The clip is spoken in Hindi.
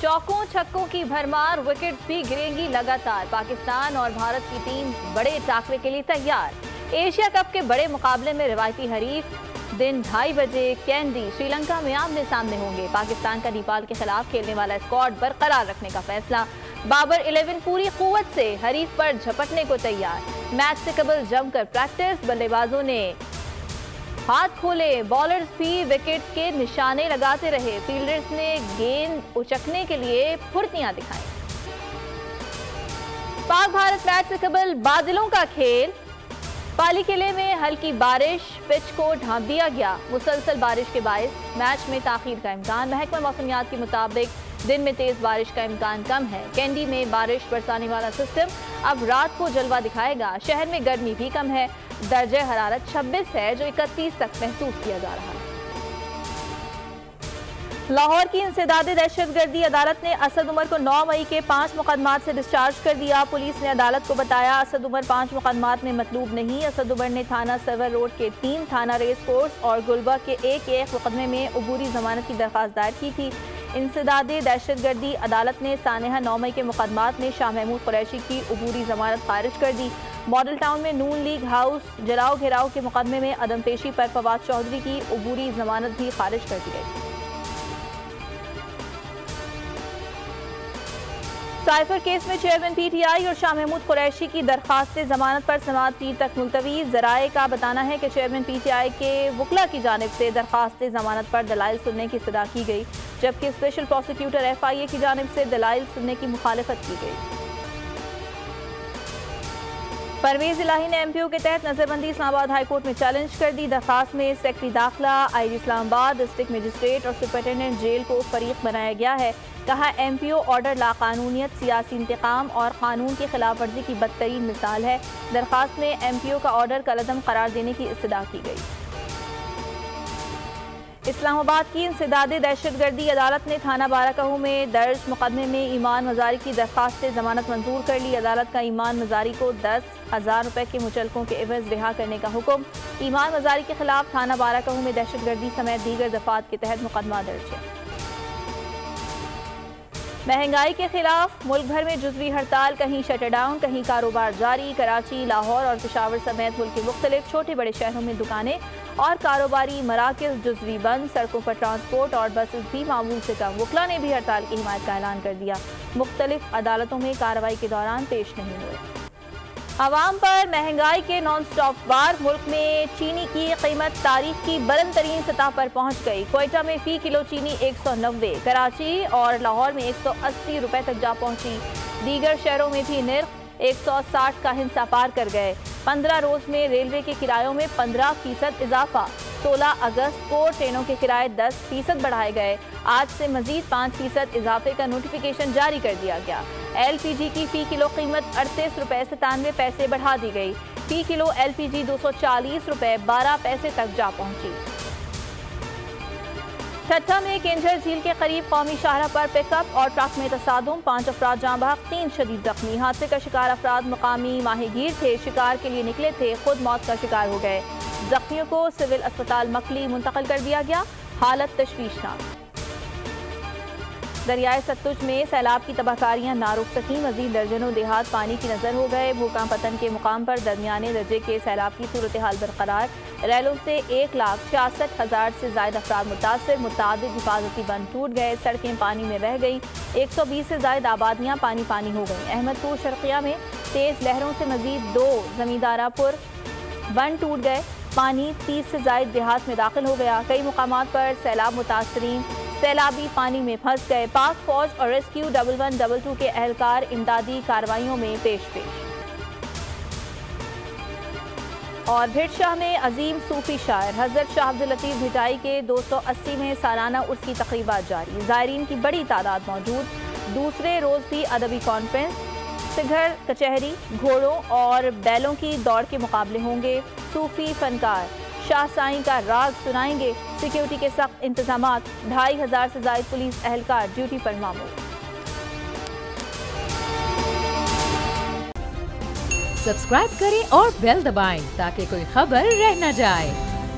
चौकों छक्कों की भरमार, विकेट्स भी गिरेंगी लगातार। पाकिस्तान और भारत की टीम बड़े टाकरे के लिए तैयार। एशिया कप के बड़े मुकाबले में रिवायती हरीफ दिन 2:30 बजे कैंडी श्रीलंका में आमने सामने होंगे। पाकिस्तान का नेपाल के खिलाफ खेलने वाला स्क्वाड बरकरार रखने का फैसला। बाबर 11 पूरी कुव्वत से हरीफ पर झपटने को तैयार। मैच से कबल जमकर प्रैक्टिस, बल्लेबाजों ने हाथ खोले, बॉलर्स भी विकेट के निशाने लगाते रहे। फील्डर्स ने गेंद उचकने के लिए फुर्तियां दिखाई। पाक भारत मैच से कबल बादलों का खेल। पाली किले में हल्की बारिश, पिच को ढांप दिया गया। मुसलसल बारिश के बायस मैच में ताखीर का इम्कान। महकमा मौसमियात के मुताबिक दिन में तेज बारिश का इम्कान कम है। कैंडी में बारिश बरसाने वाला सिस्टम अब रात को जलवा दिखाएगा। शहर में गर्मी भी कम है। दर्जे हरारत 26 है, जो 31 तक महसूस किया जा रहा है। लाहौर की इंसदादी दहशतगर्दी अदालत ने असद उमर को 9 मई के 5 मुकदमात से डिस्चार्ज कर दिया। पुलिस ने अदालत को बताया, असद उमर 5 मुकदमात में मतलूब नहीं। असद उमर ने थाना सर्वर रोड के 3, थाना रेस कोर्स और गुलबा के एक मुकदमे में अबूरी जमानत की दरख्वास्त दायर की थी। इंसदादी दहशतगर्दी अदालत ने सानेहा 9 मई के मुकदमात में शाह महमूद कुरैशी की अबूरी जमानत खारिज कर दी। मॉडल टाउन में नून लीग हाउस जलाओ घेराव के मुकदमे में अदम पेशी पर फवाद चौधरी की अबूरी जमानत भी खारिज कर दी गई। साइफर केस में चेयरमैन पीटीआई और शाह महमूद कुरैशी की दरखास्तें जमानत पर समाअत पीर तक मुलतवी। जराए का बताना है कि चेयरमैन पीटीआई के वकला की जानिब से दरखास्तें जमानत पर दलाइल सुनने की इस्तदा की गई, जबकि स्पेशल प्रोसिक्यूटर FIA की जानिब से दलाइल सुनने की मुखालफत की गई। परवेज इलाही ने MPO के तहत नजरबंदी इस्लामाबाद हाई कोर्ट में चैलेंज कर दी। दरखास्त में सेक्रेटरी दाखिला, IG इस्लामाबाद, डिस्ट्रिक्ट मजिस्ट्रेट और सुपरिटेंडेंट जेल को फरीक बनाया गया है। कहा, MPO ऑर्डर लाकानूनियत, सियासी इंतकाम और कानून की खिलाफ वर्जी की बदतरीन मिसाल है। दरखास्त में MPO का ऑर्डर कलअदम करार देने की इस्तदा की गई। इस्लामाबाद की इंसदादी दहशतगर्दी अदालत ने थाना बाराकाहू में दर्ज मुकदमे में ईमान मजारी की दरखास्त से जमानत मंजूर कर ली। अदालत का ईमान मजारी को 10,000 रुपए के मुचलकों के एवज रिहा करने का हुक्म। ईमान मजारी के खिलाफ थाना बाराकाहू में दहशतगर्दी समेत दीगर दफात के तहत मुकदमा दर्ज है। महंगाई के खिलाफ मुल्क भर में जुज़वी हड़ताल, कहीं शटरडाउन, कहीं कारोबार जारी। कराची, लाहौर और पेशावर समेत मुल्क के मुख्तलिफ छोटे बड़े शहरों में दुकानें और कारोबारी मराकज़ जुज़वी बंद। सड़कों पर ट्रांसपोर्ट और बसेस भी मामूल से कम। वकला ने भी हड़ताल की हिमायत का ऐलान कर दिया। मुख्तलिफ अदालतों में कार्रवाई के दौरान पेश नहीं हुए। आवाम पर महंगाई के नॉन स्टॉप वार। मुल्क में चीनी की कीमत तारीख की बुलंद तरीन सतह पर पहुंच गई। क्वेटा में फ़ी किलो चीनी 190, कराची और लाहौर में 180 रुपए तक जा पहुंची। दीगर शहरों में भी निर्ख 160 का हिस्सा पार कर गए। 15 रोज में रेलवे के किरायों में 15% इजाफा। 16 अगस्त को ट्रेनों के किराए 10% बढ़ाए गए। आज से मजीद 5% इजाफे का नोटिफिकेशन जारी कर दिया गया। LPG की फ़ी किलो कीमत 38 रुपए 97 पैसे बढ़ा दी गई। फ़ी किलो LPG 240 रुपए 12 पैसे तक जा पहुंची। ठट्ठा में केंझर झील के करीब कौमी शाहरा पर पिकअप और ट्रक में तसादुम, 5 अफराद जाँ बहक, 3 शदीद जख्मी। हादसे का शिकार अफराद मुकामी माहीगीर थे, शिकार के लिए निकले थे, खुद मौत का शिकार हो गए। जख्मियों को सिविल अस्पताल मकली मुंतकिल कर दिया गया, हालत तशवीशनाक। दरियाए सतलुज में सैलाब की तबाहकारियां ना रुक सकी। मजीद दर्जनों देहात पानी की नजर हो गए। भूकंप पतन के मुकाम पर दरमियाने दर्जे के सैलाब की सूरत हाल बरकरार। रैलों से 1,66,000 से ज्यादा अफराद मुतासर। मुतादिद हिफाजती बंद टूट गए। सड़कें पानी में बह गई। 120 से ज्यादा आबादियां पानी पानी हो गई। अहमदपुर शर्किया में तेज लहरों से मजीद 2 जमींदारापुर बंद टूट गए। पानी 30 से ज्यादा देहात में दाखिल हो गया। कई मुकामात पर सैलाब मुतासरीन सैलाबी पानी में फंस गए। पाक फौज और रेस्क्यू 1112 के एहलकार इमदादी कार्रवाइयों में पेश। और भिटशाह में अजीम सूफी शायर हजरत शाह अब्दुल लतीफ भिटाई के 280वें सालाना उर्स की तकरीबात जारी। ज़ायरीन की बड़ी तादाद मौजूद। दूसरे रोज भी अदबी कॉन्फ्रेंस, सिगर कचहरी, घोड़ों और बैलों की दौड़ के मुकाबले होंगे। सूफी फनकार शाह साईं का राग सुनाएंगे। सिक्योरिटी के सख्त इंतजामात। 2,500 से ज्यादा पुलिस एहलकार ड्यूटी पर मामूल। सब्सक्राइब करें और बेल दबाएं ताकि कोई खबर रह न जाए।